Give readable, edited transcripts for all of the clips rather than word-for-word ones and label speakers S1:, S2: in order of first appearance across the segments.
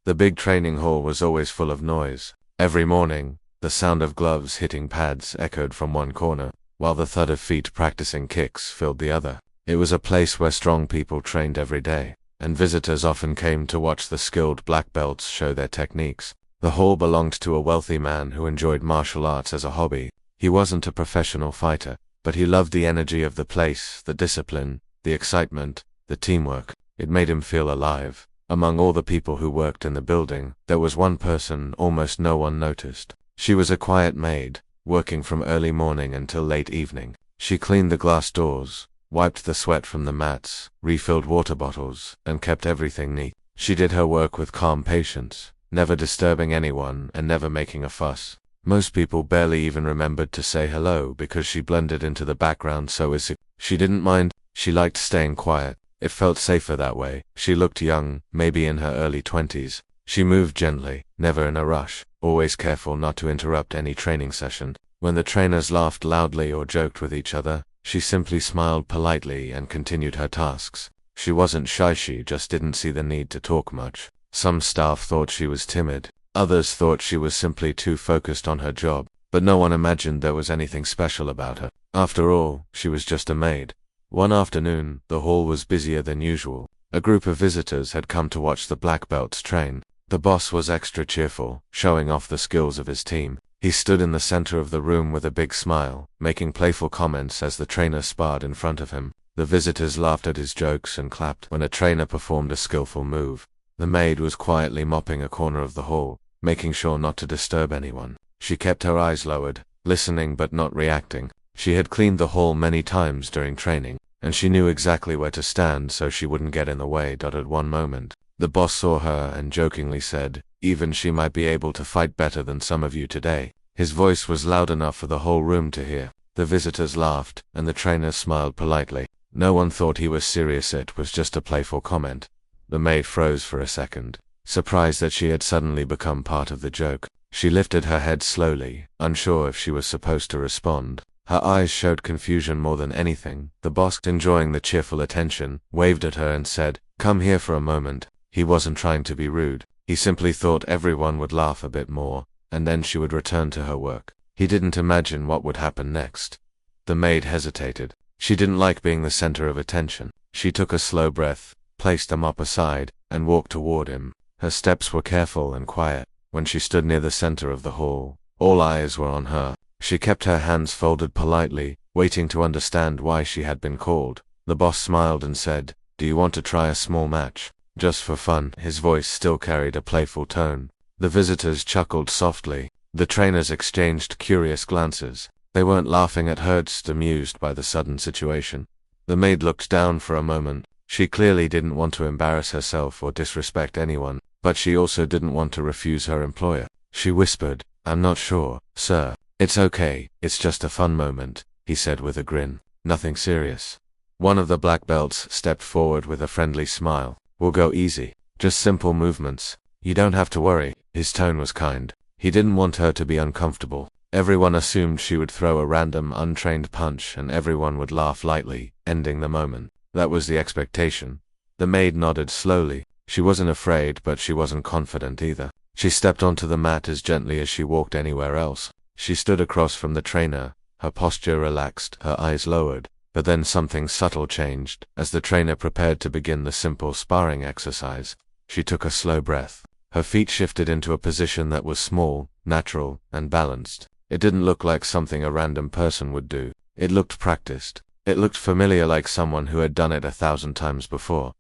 S1: The big training hall was always full of noise. Every morning, the sound of gloves hitting pads echoed from one corner, while the thud of feet practicing kicks filled the other. It was a place where strong people trained every day, and visitors often came to watch the skilled black belts show their techniques. The hall belonged to a wealthy man who enjoyed martial arts as a hobby. He wasn't a professional fighter, but he loved the energy of the place, the discipline, the excitement, the teamwork. It made him feel alive. Among all the people who worked in the building, there was one person almost no one noticed. She was a quiet maid, working from early morning until late evening. She cleaned the glass doors, wiped the sweat from the mats, refilled water bottles, and kept everything neat. She did her work with calm patience, never disturbing anyone and never making a fuss. Most people barely even remembered to say hello because she blended into the background so easily. She didn't mind. She liked staying quiet. It felt safer that way. She looked young, maybe in her early 20s. She moved gently, never in a rush, always careful not to interrupt any training session. When the trainers laughed loudly or joked with each other, she simply smiled politely and continued her tasks. She wasn't shy, she just didn't see the need to talk much. Some staff thought she was timid. Others thought she was simply too focused on her job, but no one imagined there was anything special about her. After all, she was just a maid. One afternoon, the hall was busier than usual. A group of visitors had come to watch the black belts train. The boss was extra cheerful, showing off the skills of his team. He stood in the center of the room with a big smile, making playful comments as the trainer sparred in front of him. The visitors laughed at his jokes and clapped when a trainer performed a skillful move. The maid was quietly mopping a corner of the hall, making sure not to disturb anyone. She kept her eyes lowered, listening but not reacting. She had cleaned the hall many times during training, and she knew exactly where to stand so she wouldn't get in the way. At one moment, the boss saw her and jokingly said, "Even she might be able to fight better than some of you today." His voice was loud enough for the whole room to hear. The visitors laughed, and the trainer smiled politely. No one thought he was serious. It was just a playful comment. The maid froze for a second, surprised that she had suddenly become part of the joke. She lifted her head slowly, unsure if she was supposed to respond. Her eyes showed confusion more than anything. The boss, enjoying the cheerful attention, waved at her and said, "Come here for a moment." He wasn't trying to be rude. He simply thought everyone would laugh a bit more, and then she would return to her work. He didn't imagine what would happen next. The maid hesitated. She didn't like being the center of attention. She took a slow breath, placed a mop aside, and walked toward him. Her steps were careful and quiet. When she stood near the center of the hall, all eyes were on her. She kept her hands folded politely, waiting to understand why she had been called. The boss smiled and said, "Do you want to try a small match? Just for fun." His voice still carried a playful tone. The visitors chuckled softly. The trainers exchanged curious glances. They weren't laughing at her, just amused by the sudden situation. The maid looked down for a moment. She clearly didn't want to embarrass herself or disrespect anyone, but she also didn't want to refuse her employer. She whispered, "I'm not sure, sir." "It's okay, it's just a fun moment," he said with a grin. "Nothing serious." One of the black belts stepped forward with a friendly smile. "We'll go easy. Just simple movements. You don't have to worry." His tone was kind. He didn't want her to be uncomfortable. Everyone assumed she would throw a random, untrained punch and everyone would laugh lightly, ending the moment. That was the expectation. The maid nodded slowly. She wasn't afraid, but she wasn't confident either. She stepped onto the mat as gently as she walked anywhere else. She stood across from the trainer, her posture relaxed, her eyes lowered. But then something subtle changed. As the trainer prepared to begin the simple sparring exercise, she took a slow breath. Her feet shifted into a position that was small, natural, and balanced. It didn't look like something a random person would do. It looked practiced. It looked familiar, like someone who had done it 1,000 times before.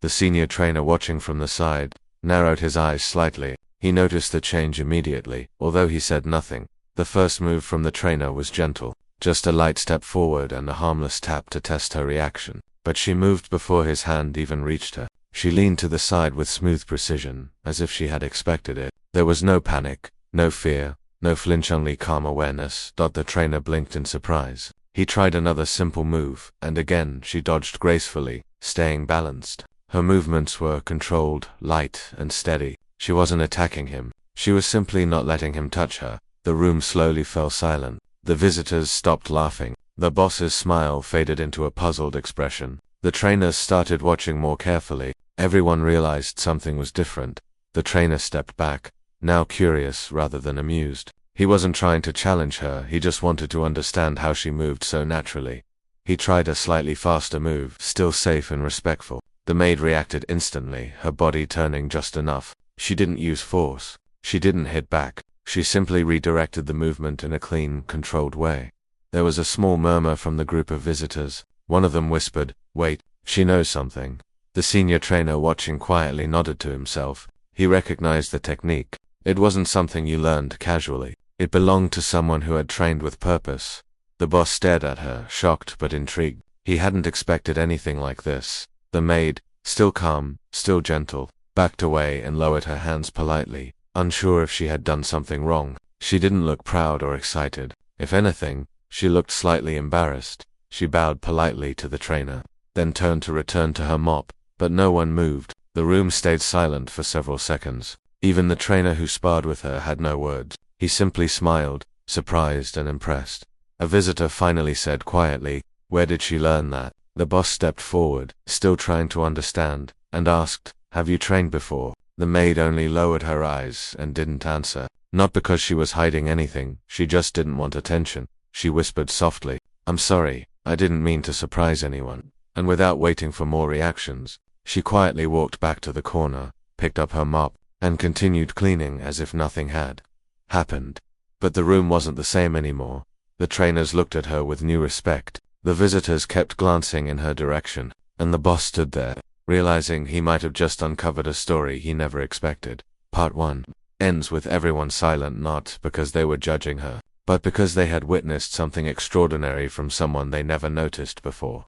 S1: The senior trainer, watching from the side, narrowed his eyes slightly. He noticed the change immediately, although he said nothing. The first move from the trainer was gentle, just a light step forward and a harmless tap to test her reaction. But she moved before his hand even reached her. She leaned to the side with smooth precision, as if she had expected it. There was no panic, no fear, no flinch, only calm awareness. The trainer blinked in surprise. He tried another simple move, and again she dodged gracefully, staying balanced. Her movements were controlled, light, and steady. She wasn't attacking him. She was simply not letting him touch her. The room slowly fell silent. The visitors stopped laughing. The boss's smile faded into a puzzled expression. The trainers started watching more carefully. Everyone realized something was different. The trainer stepped back, now curious rather than amused. He wasn't trying to challenge her, he just wanted to understand how she moved so naturally. He tried a slightly faster move, still safe and respectful. The maid reacted instantly, her body turning just enough. She didn't use force. She didn't hit back. She simply redirected the movement in a clean, controlled way. There was a small murmur from the group of visitors. One of them whispered, "Wait, she knows something." The senior trainer, watching quietly, nodded to himself. He recognized the technique. It wasn't something you learned casually. It belonged to someone who had trained with purpose. The boss stared at her, shocked but intrigued. He hadn't expected anything like this. The maid, still calm, still gentle, backed away and lowered her hands politely, unsure if she had done something wrong. She didn't look proud or excited. If anything, she looked slightly embarrassed. She bowed politely to the trainer, then turned to return to her mop, but no one moved. The room stayed silent for several seconds. Even the trainer who sparred with her had no words. He simply smiled, surprised and impressed. A visitor finally said quietly, "Where did she learn that?" The boss stepped forward, still trying to understand, and asked, "Have you trained before?" The maid only lowered her eyes and didn't answer. Not because she was hiding anything, she just didn't want attention. She whispered softly, "I'm sorry, I didn't mean to surprise anyone." And without waiting for more reactions, she quietly walked back to the corner, picked up her mop, and continued cleaning as if nothing had happened. But the room wasn't the same anymore. The trainers looked at her with new respect. The visitors kept glancing in her direction, and the boss stood there, realizing he might have just uncovered a story he never expected. Part 1 ends with everyone silent, not because they were judging her, but because they had witnessed something extraordinary from someone they never noticed before.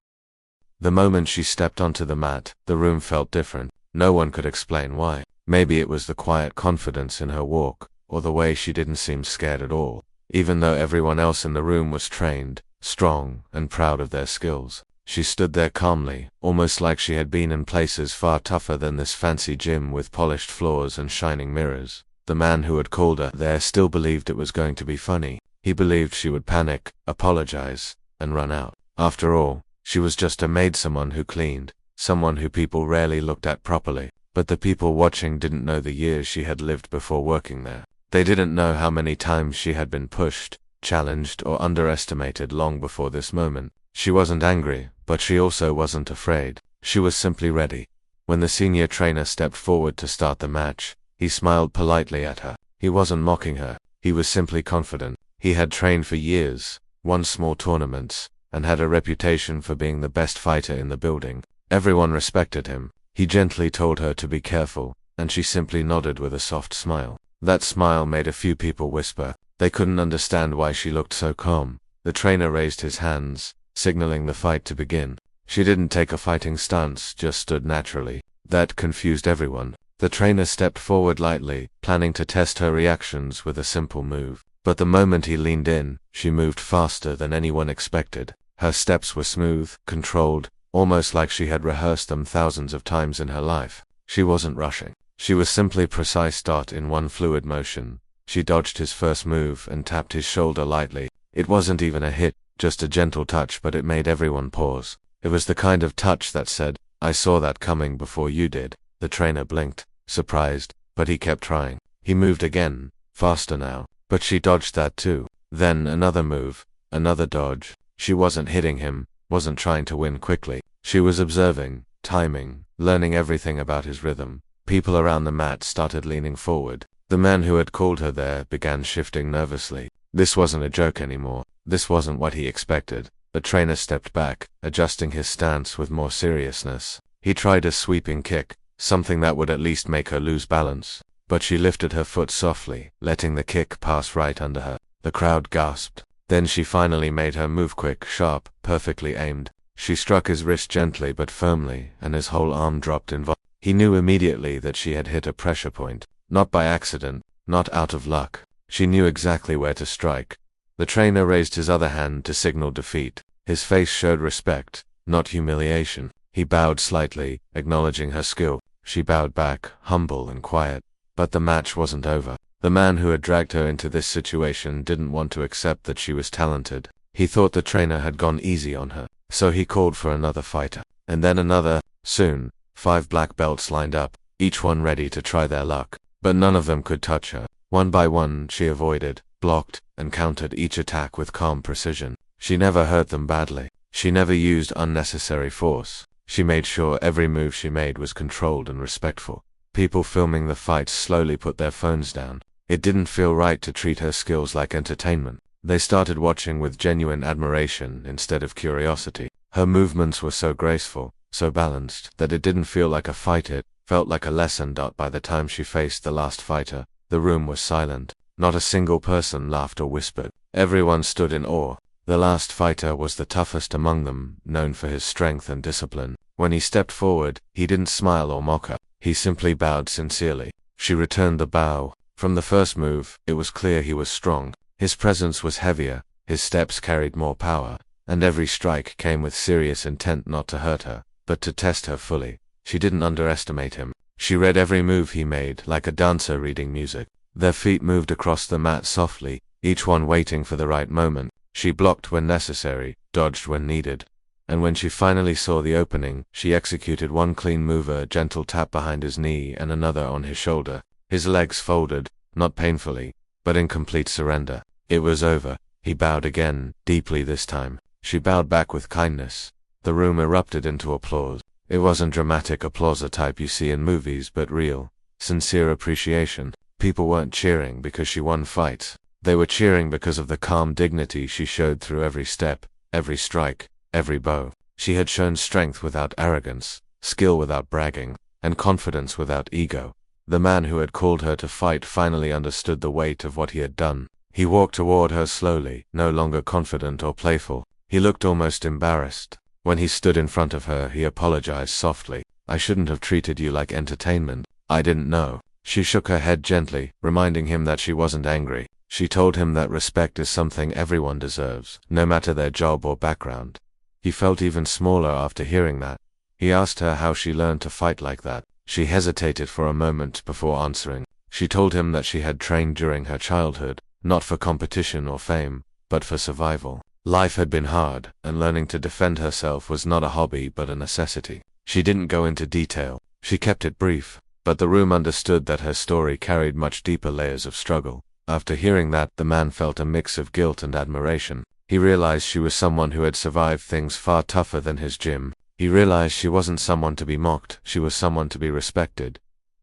S1: The moment she stepped onto the mat, the room felt different. No one could explain why. Maybe it was the quiet confidence in her walk, or the way she didn't seem scared at all, even though everyone else in the room was trained, strong, and proud of their skills. She stood there calmly, almost like she had been in places far tougher than this fancy gym with polished floors and shining mirrors. The man who had called her there still believed it was going to be funny. He believed she would panic, apologize, and run out. After all, she was just a maid, someone who cleaned, someone who people rarely looked at properly. But the people watching didn't know the years she had lived before working there. They didn't know how many times she had been pushed, challenged, or underestimated long before this moment. She wasn't angry, but she also wasn't afraid. She was simply ready. When the senior trainer stepped forward to start the match, he smiled politely at her. He wasn't mocking her. He was simply confident. He had trained for years, won small tournaments, and had a reputation for being the best fighter in the building. Everyone respected him. He gently told her to be careful, and she simply nodded with a soft smile. That smile made a few people whisper. They couldn't understand why she looked so calm. The trainer raised his hands, signaling the fight to begin. She didn't take a fighting stance, just stood naturally. That confused everyone. The trainer stepped forward lightly, planning to test her reactions with a simple move. But the moment he leaned in, she moved faster than anyone expected. Her steps were smooth, controlled, almost like she had rehearsed them thousands of times in her life. She wasn't rushing. She was simply precise, in one fluid motion. She dodged his first move and tapped his shoulder lightly. It wasn't even a hit, just a gentle touch, but it made everyone pause. It was the kind of touch that said, "I saw that coming before you did." The trainer blinked, surprised, but he kept trying. He moved again, faster now, but she dodged that too. Then another move, another dodge. She wasn't hitting him, wasn't trying to win quickly. She was observing, timing, learning everything about his rhythm. People around the mat started leaning forward. The man who had called her there began shifting nervously. This wasn't a joke anymore. This wasn't what he expected. The trainer stepped back, adjusting his stance with more seriousness. He tried a sweeping kick, something that would at least make her lose balance. But she lifted her foot softly, letting the kick pass right under her. The crowd gasped. Then she finally made her move, quick, sharp, perfectly aimed. She struck his wrist gently but firmly, and his whole arm dropped in. He knew immediately that she had hit a pressure point. Not by accident, not out of luck. She knew exactly where to strike. The trainer raised his other hand to signal defeat. His face showed respect, not humiliation. He bowed slightly, acknowledging her skill. She bowed back, humble and quiet. But the match wasn't over. The man who had dragged her into this situation didn't want to accept that she was talented. He thought the trainer had gone easy on her, so he called for another fighter. And then another. Soon, 5 black belts lined up, each one ready to try their luck. But none of them could touch her. One by one, she avoided, blocked, and countered each attack with calm precision. She never hurt them badly. She never used unnecessary force. She made sure every move she made was controlled and respectful. People filming the fights slowly put their phones down. It didn't feel right to treat her skills like entertainment. They started watching with genuine admiration instead of curiosity. Her movements were so graceful, so balanced, that it didn't feel like a fight, it felt like a lesson. By the time she faced the last fighter, the room was silent. Not a single person laughed or whispered. Everyone stood in awe. The last fighter was the toughest among them, known for his strength and discipline. When he stepped forward, he didn't smile or mock her. He simply bowed sincerely. She returned the bow. From the first move, it was clear he was strong. His presence was heavier, his steps carried more power, and every strike came with serious intent not to hurt her, but to test her fully. She didn't underestimate him. She read every move he made, like a dancer reading music. Their feet moved across the mat softly, each one waiting for the right moment. She blocked when necessary, dodged when needed. And when she finally saw the opening, she executed one clean move, a gentle tap behind his knee and another on his shoulder. His legs folded, not painfully, but in complete surrender. It was over. He bowed again, deeply this time. She bowed back with kindness. The room erupted into applause. It wasn't dramatic applause, the type you see in movies, but real, sincere appreciation. People weren't cheering because she won fights. They were cheering because of the calm dignity she showed through every step, every strike, every bow. She had shown strength without arrogance, skill without bragging, and confidence without ego. The man who had called her to fight finally understood the weight of what he had done. He walked toward her slowly, no longer confident or playful. He looked almost embarrassed. When he stood in front of her, he apologized softly. "I shouldn't have treated you like entertainment. I didn't know." She shook her head gently, reminding him that she wasn't angry. She told him that respect is something everyone deserves, no matter their job or background. He felt even smaller after hearing that. He asked her how she learned to fight like that. She hesitated for a moment before answering. She told him that she had trained during her childhood, not for competition or fame, but for survival. Life had been hard, and learning to defend herself was not a hobby but a necessity. She didn't go into detail. She kept it brief, but the room understood that her story carried much deeper layers of struggle. After hearing that, the man felt a mix of guilt and admiration. He realized she was someone who had survived things far tougher than his gym. He realized she wasn't someone to be mocked, she was someone to be respected.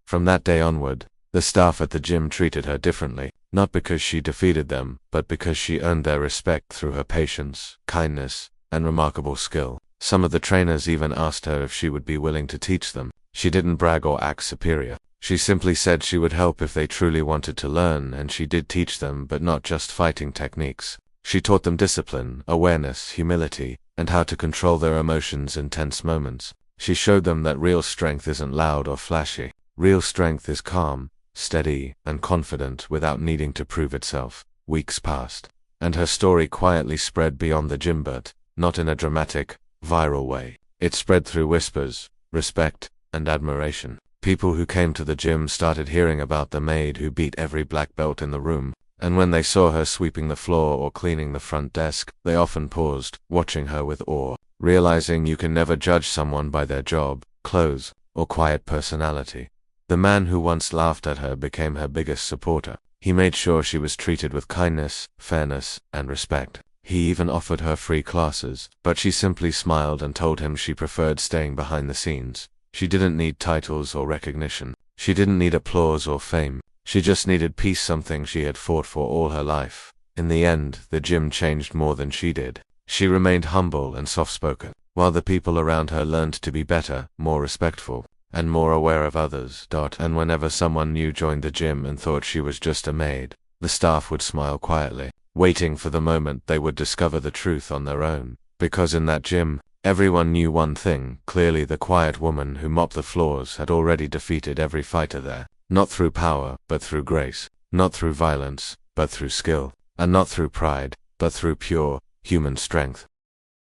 S1: From that day onward, the staff at the gym treated her differently, not because she defeated them, but because she earned their respect through her patience, kindness, and remarkable skill. Some of the trainers even asked her if she would be willing to teach them. She didn't brag or act superior. She simply said she would help if they truly wanted to learn, and she did teach them, but not just fighting techniques. She taught them discipline, awareness, humility, and how to control their emotions in tense moments. She showed them that real strength isn't loud or flashy. Real strength is calm, steady, and confident without needing to prove itself. Weeks passed, and her story quietly spread beyond the gym, but not in a dramatic, viral way. It spread through whispers, respect, and admiration. People who came to the gym started hearing about the maid who beat every black belt in the room, and when they saw her sweeping the floor or cleaning the front desk, they often paused, watching her with awe, realizing you can never judge someone by their job, clothes, or quiet personality. The man who once laughed at her became her biggest supporter. He made sure she was treated with kindness, fairness, and respect. He even offered her free classes, but she simply smiled and told him she preferred staying behind the scenes. She didn't need titles or recognition. She didn't need applause or fame. She just needed peace, something she had fought for all her life. In the end, the gym changed more than she did. She remained humble and soft-spoken, while the people around her learned to be better, more respectful, and more aware of others. And whenever someone new joined the gym and thought she was just a maid, the staff would smile quietly, waiting for the moment they would discover the truth on their own. Because in that gym, everyone knew one thing: clearly the quiet woman who mopped the floors had already defeated every fighter there. Not through power, but through grace. Not through violence, but through skill. And not through pride, but through pure, human strength.